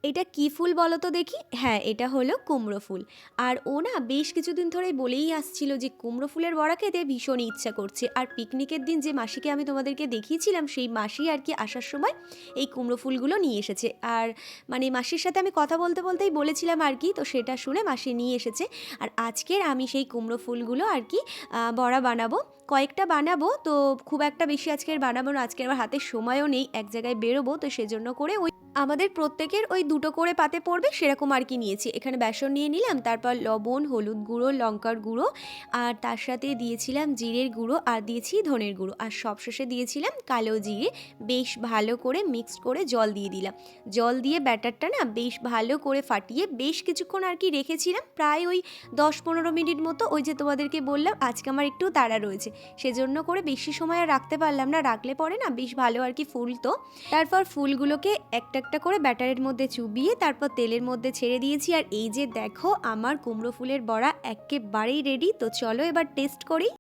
এটা কি ফুল বলো তো দেখি? হ্যাঁ, এটা হলো কুমড়ো ফুল। আর ও না বেশ কিছুদিন ধরেই বলেই আসছিল যে কুমড়ো ফুলের বড়া খেতে ভীষণই ইচ্ছা করছে। আর পিকনিকের দিন যে মাসিকে আমি তোমাদেরকে দেখিয়েছিলাম সেই মাসি আর কি আসার সময় এই কুমড়ো ফুলগুলো নিয়ে এসেছে। আর মানে মাসির সাথে আমি কথা বলতে বলতেই বলেছিলাম আর কি, তো সেটা শুনে মাসি নিয়ে এসেছে। আর আজকের আমি সেই কুমড়ো ফুলগুলো আর কি বড়া বানাবো। কয়েকটা বানাবো, তো খুব একটা বেশি আজকের বানাবো না, আজকে আমার হাতে সময়ও নেই, এক জায়গায় বেরোবো, তো সেজন্য করে ওই আমাদের প্রত্যেকের ওই দুটো করে পাতে পড়বে সেরকম আর কি নিয়েছি। এখানে বেসন নিয়ে নিলাম, তারপর লবণ, হলুদ গুঁড়ো, লঙ্কার গুঁড়ো, আর তার সাথে দিয়েছিলাম জিরের গুঁড়ো, আর দিয়েছি ধনের গুঁড়ো, আর সবশেষে দিয়েছিলাম কালো জিরে। বেশ ভালো করে মিক্সড করে জল দিয়ে দিলাম। জল দিয়ে ব্যাটারটা না বেশ ভালো করে ফাটিয়ে বেশ কিছুক্ষণ আর কি রেখেছিলাম, প্রায় ওই 10-15 মিনিট মতো। ওই যে তোমাদেরকে বললাম আজকে আমার একটু তাড়া রয়েছে, সেজন্য করে বেশি সময় আর রাখতে পারলাম না, রাখলে পরে না বেশ ভালো আর কি ফুলতো। তারপর ফুলগুলোকে একটা একটা করে ব্যাটারের মধ্যে চুবিয়ে তারপর তেলের মধ্যে ছেড়ে দিয়েছি। আর এই যে দেখো আমার কুমড়ো ফুলের বড়া একেবারেই রেডি। তো চলো এবার টেস্ট করি।